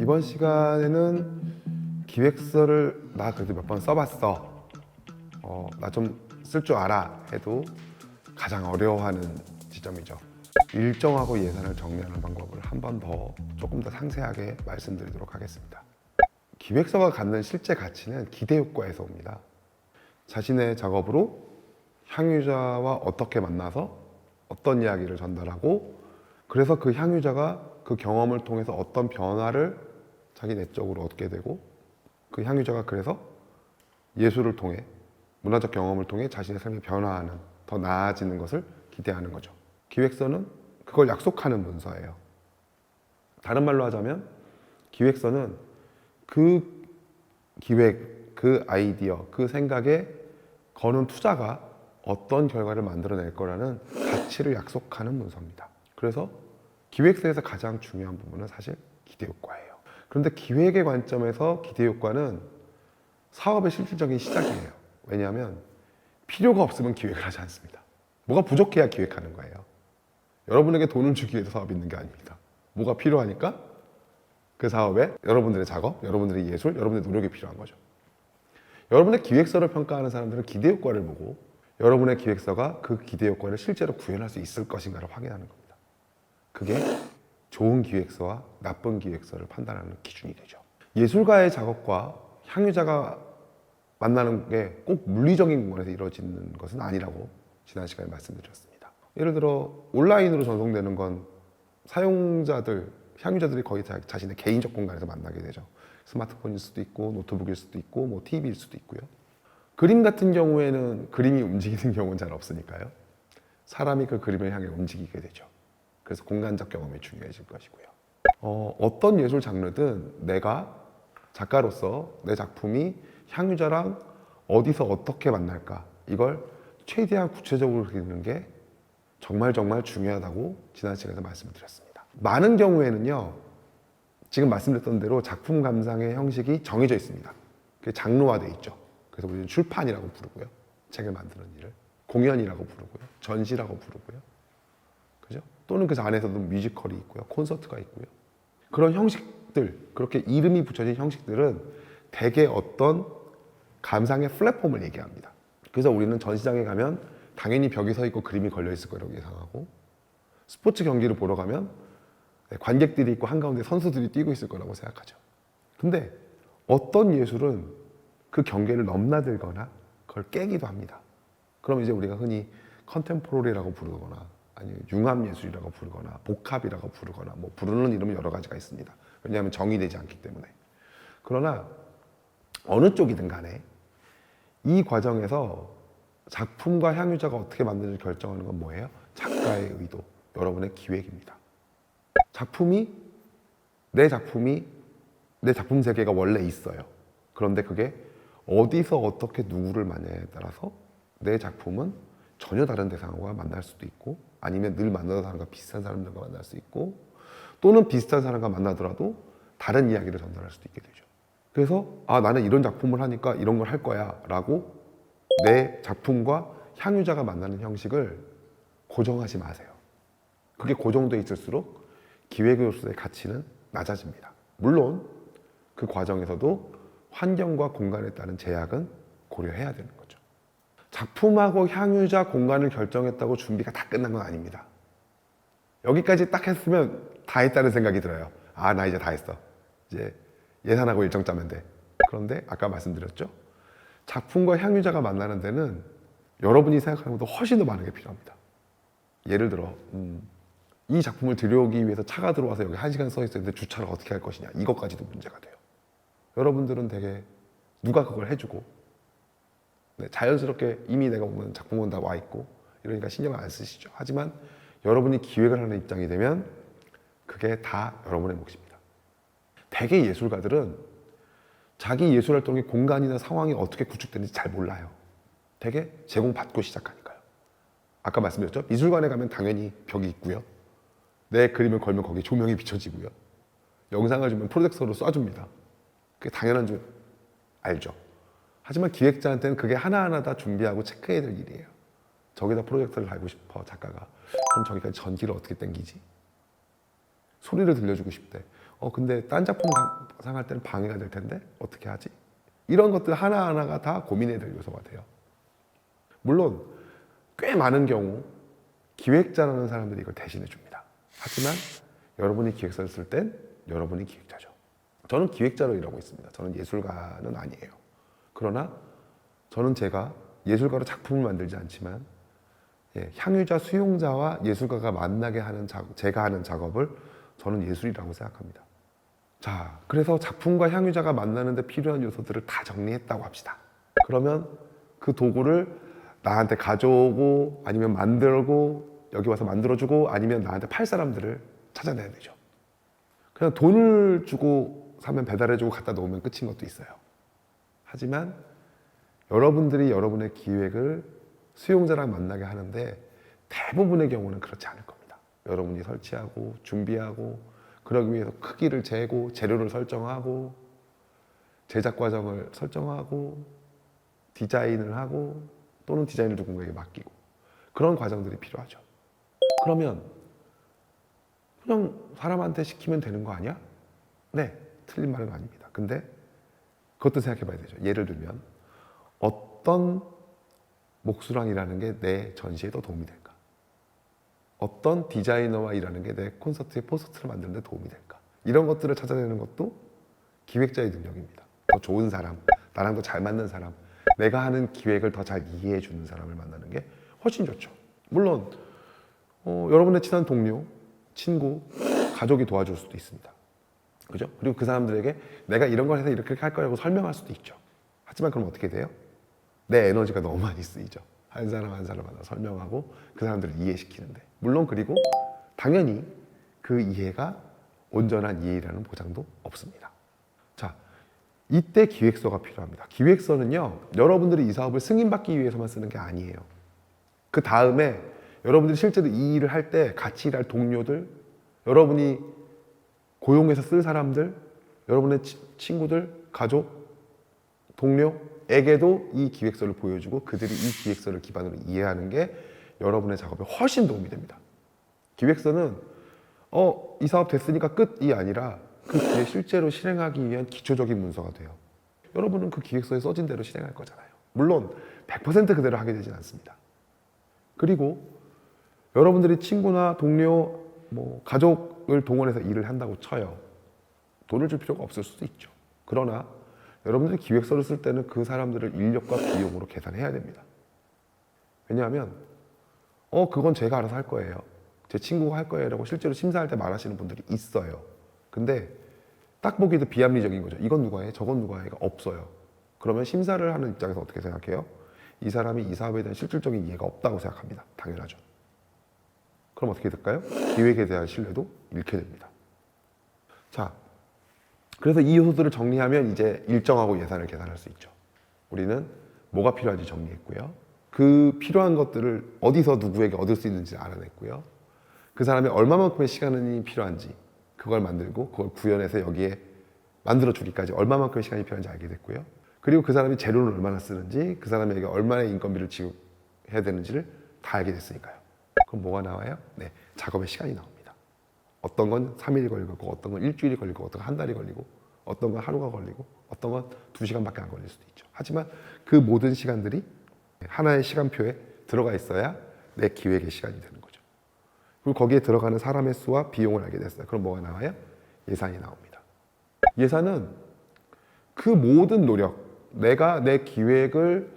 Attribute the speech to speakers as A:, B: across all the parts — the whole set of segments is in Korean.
A: 이번 시간에는 기획서를 나 그래도 몇 번 써봤어. 나 좀 쓸 줄 알아 해도 가장 어려워하는 지점이죠. 일정하고 예산을 정리하는 방법을 한 번 더 조금 더 상세하게 말씀드리도록 하겠습니다. 기획서가 갖는 실제 가치는 기대 효과에서 옵니다. 자신의 작업으로 향유자와 어떻게 만나서 어떤 이야기를 전달하고, 그래서 그 향유자가 그 경험을 통해서 어떤 변화를 자기 내적으로 얻게 되고, 그 향유자가 그래서 예술을 통해, 문화적 경험을 통해 자신의 삶이 변화하는, 더 나아지는 것을 기대하는 거죠. 기획서는 그걸 약속하는 문서예요. 다른 말로 하자면 기획서는 그 기획, 그 아이디어, 그 생각에 거는 투자가 어떤 결과를 만들어낼 거라는 가치를 약속하는 문서입니다. 그래서 기획서에서 가장 중요한 부분은 사실 기대 효과예요. 그런데 기획의 관점에서 기대 효과는 사업의 실질적인 시작이에요. 왜냐하면 필요가 없으면 기획을 하지 않습니다. 뭐가 부족해야 기획하는 거예요. 여러분에게 돈을 주기 위해서 사업이 있는 게 아닙니다. 뭐가 필요하니까 그 사업에 여러분들의 작업, 여러분들의 예술, 여러분의 노력이 필요한 거죠. 여러분의 기획서를 평가하는 사람들은 기대 효과를 보고, 여러분의 기획서가 그 기대 효과를 실제로 구현할 수 있을 것인가를 확인하는 겁니다. 그게 좋은 기획서와 나쁜 기획서를 판단하는 기준이 되죠. 예술가의 작업과 향유자가 만나는 게 꼭 물리적인 공간에서 이루어지는 것은 아니라고 지난 시간에 말씀드렸습니다. 예를 들어 온라인으로 전송되는 건 사용자들, 향유자들이 거의 자신의 개인적 공간에서 만나게 되죠. 스마트폰일 수도 있고 노트북일 수도 있고 뭐 TV일 수도 있고요. 그림 같은 경우에는 그림이 움직이는 경우는 잘 없으니까요. 사람이 그 그림을 향해 움직이게 되죠. 그래서 공간적 경험이 중요해질 것이고요. 어떤 예술 장르든 내가 작가로서 내 작품이 향유자랑 어디서 어떻게 만날까, 이걸 최대한 구체적으로 그리는 게 정말 중요하다고 지난 시간에 말씀드렸습니다. 많은 경우에는요, 지금 말씀드렸던 대로 작품 감상의 형식이 정해져 있습니다. 그게 장르화되어 있죠. 그래서 우리는 출판이라고 부르고요, 책을 만드는 일을 공연이라고 부르고요, 전시라고 부르고요, 그죠? 또는 그 안에서도 뮤지컬이 있고요, 콘서트가 있고요. 그런 형식들, 그렇게 이름이 붙여진 형식들은 대개 어떤 감상의 플랫폼을 얘기합니다. 그래서 우리는 전시장에 가면 당연히 벽에 서 있고 그림이 걸려 있을 거라고 예상하고, 스포츠 경기를 보러 가면 관객들이 있고 한가운데 선수들이 뛰고 있을 거라고 생각하죠. 근데 어떤 예술은 그 경계를 넘나들거나 그걸 깨기도 합니다. 그럼 이제 우리가 흔히 컨템포러리라고 부르거나 아니면 융합예술이라고 부르거나 복합이라고 부르거나 뭐 부르는 이름은 여러 가지가 있습니다. 왜냐하면 정의되지 않기 때문에. 그러나 어느 쪽이든 간에 이 과정에서 작품과 향유자가 어떻게 만드는지 결정하는 건 뭐예요? 작가의 의도, 여러분의 기획입니다. 내 작품 세계가 원래 있어요. 그런데 그게 어디서 어떻게 누구를 만나냐에 따라서 내 작품은 전혀 다른 대상과 만날 수도 있고, 아니면 늘 만나던 사람과 비슷한 사람들과 만날 수 있고, 또는 비슷한 사람과 만나더라도 다른 이야기를 전달할 수도 있게 되죠. 그래서 나는 이런 작품을 하니까 이런 걸 할 거야 라고 내 작품과 향유자가 만나는 형식을 고정하지 마세요. 그게 고정돼 있을수록 기획으로서의 가치는 낮아집니다. 물론 그 과정에서도 환경과 공간에 따른 제약은 고려해야 되는 거죠. 작품하고 향유자 공간을 결정했다고 준비가 다 끝난 건 아닙니다. 여기까지 딱 했으면 다 했다는 생각이 들어요. 나 이제 다 했어. 이제 예산하고 일정 짜면 돼. 그런데 아까 말씀드렸죠? 작품과 향유자가 만나는 데는 여러분이 생각하는 것보다 훨씬 더 많은 게 필요합니다. 예를 들어 이 작품을 들여오기 위해서 차가 들어와서 여기 1시간 서 있었는데 주차를 어떻게 할 것이냐, 이것까지도 문제가 돼요. 여러분들은 되게 누가 그걸 해주고, 자연스럽게 이미 내가 보는 작품은 다 와 있고 이러니까 신경을 안 쓰시죠. 하지만 여러분이 기획을 하는 입장이 되면 그게 다 여러분의 몫입니다. 대개 예술가들은 자기 예술 활동의 공간이나 상황이 어떻게 구축되는지 잘 몰라요. 되게 제공받고 시작하니까요. 아까 말씀드렸죠? 미술관에 가면 당연히 벽이 있고요, 내 그림을 걸면 거기에 조명이 비춰지고요, 영상을 주면 프로젝터로 쏴줍니다. 그게 당연한 줄 알죠. 하지만 기획자한테는 그게 하나하나 다 준비하고 체크해야 될 일이에요. 저기다 프로젝터를 달고 싶어 작가가. 그럼 저기까지 전기를 어떻게 당기지? 소리를 들려주고 싶대. 근데 딴 작품 상할 때는 방해가 될 텐데 어떻게 하지? 이런 것들 하나하나가 다 고민해야 될 요소가 돼요. 물론 꽤 많은 경우 기획자라는 사람들이 이걸 대신해 줍니다. 하지만 여러분이 기획서를 쓸 땐 여러분이 기획자죠. 저는 기획자로 일하고 있습니다. 저는 예술가는 아니에요. 그러나 저는 제가 예술가로 작품을 만들지 않지만 향유자, 수용자와 예술가가 만나게 하는 제가 하는 작업을 저는 예술이라고 생각합니다. 자, 그래서 작품과 향유자가 만나는데 필요한 요소들을 다 정리했다고 합시다. 그러면 그 도구를 나한테 가져오고 아니면 만들고 여기 와서 만들어주고 아니면 나한테 팔 사람들을 찾아내야 되죠. 그냥 돈을 주고 사면 배달해주고 갖다 놓으면 끝인 것도 있어요. 하지만 여러분들이 여러분의 기획을 수용자랑 만나게 하는데 대부분의 경우는 그렇지 않을 겁니다. 여러분이 설치하고 준비하고 그러기 위해서 크기를 재고 재료를 설정하고 제작 과정을 설정하고 디자인을 하고 또는 디자인을 누군가에게 맡기고 그런 과정들이 필요하죠. 그러면 그냥 사람한테 시키면 되는 거 아니야? 네, 틀린 말은 아닙니다. 근데 그것도 생각해 봐야 되죠. 예를 들면 어떤 목수랑이라는 게 내 전시에 더 도움이 될까? 어떤 디자이너와 일하는 게 내 콘서트의 포스터를 만드는 데 도움이 될까? 이런 것들을 찾아내는 것도 기획자의 능력입니다. 더 좋은 사람, 나랑 더 잘 맞는 사람, 내가 하는 기획을 더 잘 이해해 주는 사람을 만나는 게 훨씬 좋죠. 물론 여러분의 친한 동료, 친구, 가족이 도와줄 수도 있습니다. 그죠? 그리고 그 사람들에게 내가 이런 걸 해서 이렇게 할 거라고 설명할 수도 있죠. 하지만 그럼 어떻게 돼요? 내 에너지가 너무 많이 쓰이죠. 한 사람 한 사람마다 설명하고 그 사람들을 이해시키는데. 물론 그리고 당연히 그 이해가 온전한 이해라는 보장도 없습니다. 자, 이때 기획서가 필요합니다. 기획서는요, 여러분들이 이 사업을 승인받기 위해서만 쓰는 게 아니에요. 그 다음에 여러분들이 실제로 이 일을 할 때 같이 일할 동료들, 여러분이 고용해서 쓸 사람들, 여러분의 친구들, 가족, 동료에게도 이 기획서를 보여주고 그들이 이 기획서를 기반으로 이해하는 게 여러분의 작업에 훨씬 도움이 됩니다. 기획서는 이 사업 됐으니까 끝이 아니라 그 뒤에 실제로 실행하기 위한 기초적인 문서가 돼요. 여러분은 그 기획서에 써진 대로 실행할 거잖아요. 물론 100% 그대로 하게 되진 않습니다. 그리고 여러분들이 친구나 동료, 가족을 동원해서 일을 한다고 쳐요. 돈을 줄 필요가 없을 수도 있죠. 그러나 여러분들이 기획서를 쓸 때는 그 사람들을 인력과 비용으로 계산해야 됩니다. 왜냐하면 그건 제가 알아서 할 거예요. 제 친구가 할 거예요 라고 실제로 심사할 때 말하시는 분들이 있어요. 근데 딱 보기에도 비합리적인 거죠. 이건 누가 해? 저건 누가 해가 없어요. 그러면 심사를 하는 입장에서 어떻게 생각해요? 이 사람이 이 사업에 대한 실질적인 이해가 없다고 생각합니다. 당연하죠. 그럼 어떻게 될까요? 기획에 대한 신뢰도 잃게 됩니다. 자, 그래서 이 요소들을 정리하면 이제 일정하고 예산을 계산할 수 있죠. 우리는 뭐가 필요한지 정리했고요. 그 필요한 것들을 어디서 누구에게 얻을 수 있는지 알아냈고요. 그 사람이 얼마만큼의 시간이 필요한지 그걸 만들고 그걸 구현해서 여기에 만들어 주기까지 얼마만큼의 시간이 필요한지 알게 됐고요. 그리고 그 사람이 재료를 얼마나 쓰는지 그 사람에게 얼마의 인건비를 지급해야 되는지를 다 알게 됐으니까요. 그럼 뭐가 나와요? 네, 작업의 시간이 나옵니다. 어떤 건 3일이 걸리고 어떤 건 일주일이 걸리고 어떤 건 한 달이 걸리고 어떤 건 하루가 걸리고 어떤 건 2시간밖에 안 걸릴 수도 있죠. 하지만 그 모든 시간들이 하나의 시간표에 들어가 있어야 내 기획의 시간이 되는 거죠. 그리고 거기에 들어가는 사람의 수와 비용을 알게 됐어요. 그럼 뭐가 나와요? 예산이 나옵니다. 예산은 그 모든 노력, 내가 내 기획을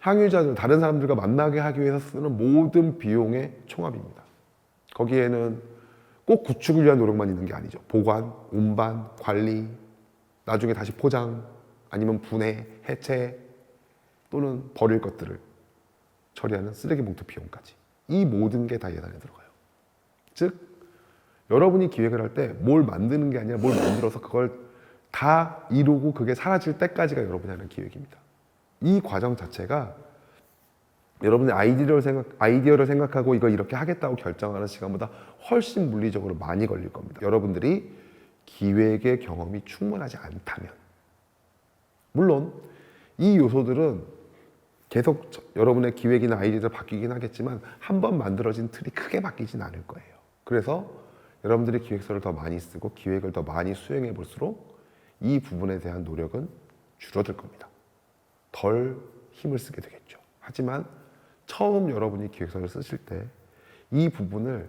A: 향유자들, 다른 사람들과 만나게 하기 위해서 쓰는 모든 비용의 총합입니다. 거기에는 꼭 구축을 위한 노력만 있는 게 아니죠. 보관, 운반, 관리, 나중에 다시 포장, 아니면 분해, 해체, 또는 버릴 것들을 처리하는 쓰레기 봉투 비용까지. 이 모든 게 다 예산에 들어가요. 즉, 여러분이 기획을 할 때 뭘 만드는 게 아니라 뭘 만들어서 그걸 다 이루고 그게 사라질 때까지가 여러분이 하는 기획입니다. 이 과정 자체가 여러분의 아이디어를 생각하고 이걸 이렇게 하겠다고 결정하는 시간보다 훨씬 물리적으로 많이 걸릴 겁니다. 여러분들이 기획의 경험이 충분하지 않다면. 물론 이 요소들은 계속 여러분의 기획이나 아이디어가 바뀌긴 하겠지만 한 번 만들어진 틀이 크게 바뀌진 않을 거예요. 그래서 여러분들이 기획서를 더 많이 쓰고 기획을 더 많이 수행해 볼수록 이 부분에 대한 노력은 줄어들 겁니다. 덜 힘을 쓰게 되겠죠. 하지만 처음 여러분이 기획서를 쓰실 때 이 부분을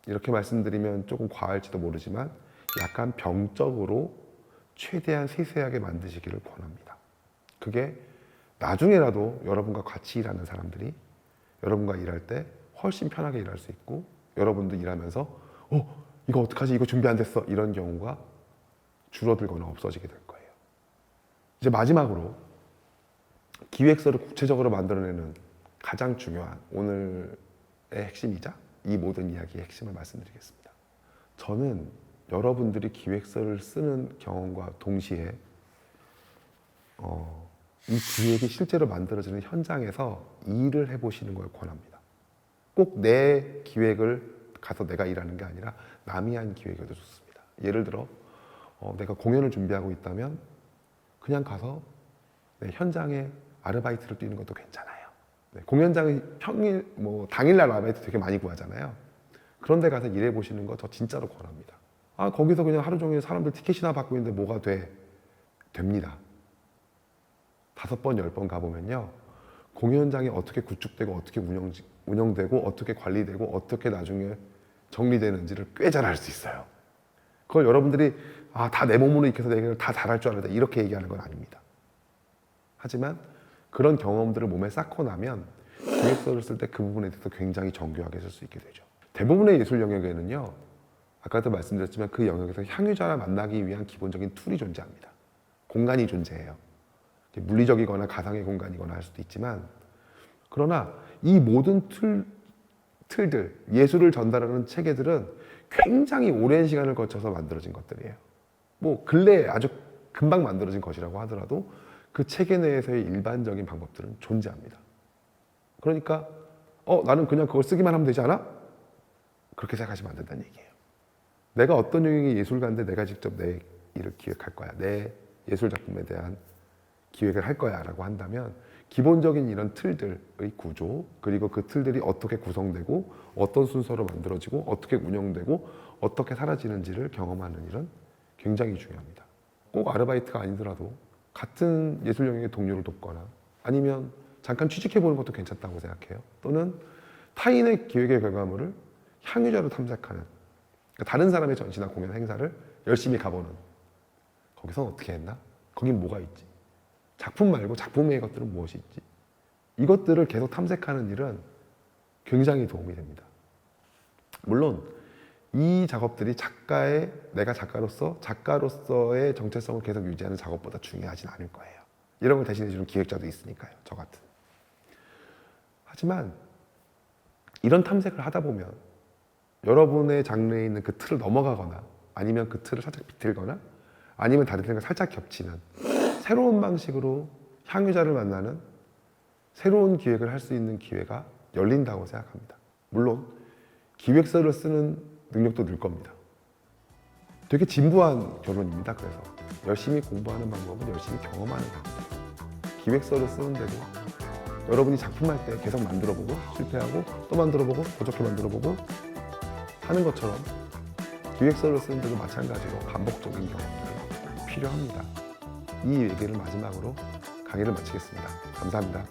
A: 이렇게 말씀드리면 조금 과할지도 모르지만 약간 병적으로 최대한 세세하게 만드시기를 권합니다. 그게 나중에라도 여러분과 같이 일하는 사람들이 여러분과 일할 때 훨씬 편하게 일할 수 있고 여러분도 일하면서 이거 어떡하지? 이거 준비 안 됐어. 이런 경우가 줄어들거나 없어지게 될 거예요. 이제 마지막으로 기획서를 구체적으로 만들어내는 가장 중요한 오늘의 핵심이자 이 모든 이야기의 핵심을 말씀드리겠습니다. 저는 여러분들이 기획서를 쓰는 경험과 동시에 이 기획이 실제로 만들어지는 현장에서 일을 해보시는 걸 권합니다. 꼭 내 기획을 가서 내가 일하는 게 아니라 남이 한 기획에도 좋습니다. 예를 들어 내가 공연을 준비하고 있다면 그냥 가서 현장에 아르바이트를 뛰는 것도 괜찮아요. 공연장은 평일 당일날 아르바이트 되게 많이 구하잖아요. 그런 데 가서 일해 보시는 거 저 진짜로 권합니다. 거기서 그냥 하루 종일 사람들 티켓이나 받고 있는데 뭐가 됩니다. 5번, 10번 가보면요. 공연장이 어떻게 구축되고 어떻게 운영되고 어떻게 관리되고 어떻게 나중에 정리되는지를 꽤 잘 알 수 있어요. 그걸 여러분들이 다 내 몸으로 익혀서 내가 다 잘할 줄 알았다 이렇게 얘기하는 건 아닙니다. 하지만 그런 경험들을 몸에 쌓고 나면 기획서를 쓸 때 그 부분에 대해서 굉장히 정교하게 쓸 수 있게 되죠. 대부분의 예술 영역에는요. 아까도 말씀드렸지만 그 영역에서 향유자를 만나기 위한 기본적인 툴이 존재합니다. 공간이 존재해요. 물리적이거나 가상의 공간이거나 할 수도 있지만 그러나 이 모든 틀들, 예술을 전달하는 체계들은 굉장히 오랜 시간을 거쳐서 만들어진 것들이에요. 근래에 아주 금방 만들어진 것이라고 하더라도 그 체계 내에서의 일반적인 방법들은 존재합니다. 그러니까 나는 그냥 그걸 쓰기만 하면 되지 않아? 그렇게 생각하시면 안 된다는 얘기예요. 내가 어떤 영역의 예술가인데 내가 직접 내 일을 기획할 거야. 내 예술 작품에 대한 기획을 할 거야 라고 한다면 기본적인 이런 틀들의 구조 그리고 그 틀들이 어떻게 구성되고 어떤 순서로 만들어지고 어떻게 운영되고 어떻게 사라지는지를 경험하는 일은 굉장히 중요합니다. 꼭 아르바이트가 아니더라도 같은 예술 영역의 동료를 돕거나 아니면 잠깐 취직해보는 것도 괜찮다고 생각해요. 또는 타인의 기획의 결과물을 향유자로 탐색하는 다른 사람의 전시나 공연 행사를 열심히 가보는 거기서 어떻게 했나? 거긴 뭐가 있지? 작품 말고 작품 외의 것들은 무엇이 있지? 이것들을 계속 탐색하는 일은 굉장히 도움이 됩니다. 물론 이 작업들이 내가 작가로서의 정체성을 계속 유지하는 작업보다 중요하진 않을 거예요. 이런 걸 대신해주는 기획자도 있으니까요. 저 같은. 하지만 이런 탐색을 하다 보면 여러분의 장르에 있는 그 틀을 넘어가거나 아니면 그 틀을 살짝 비틀거나 아니면 다른 틀과 살짝 겹치는 새로운 방식으로 향유자를 만나는 새로운 기획을 할 수 있는 기회가 열린다고 생각합니다. 물론 기획서를 쓰는 능력도 늘 겁니다. 되게 진부한 결론입니다. 그래서 열심히 공부하는 방법은 열심히 경험하는 겁니다. 기획서를 쓰는데도 여러분이 작품할 때 계속 만들어보고 실패하고 또 만들어보고 부족해 만들어보고 하는 것처럼 기획서를 쓰는데도 마찬가지로 반복적인 경험들이 필요합니다. 이 얘기를 마지막으로 강의를 마치겠습니다. 감사합니다.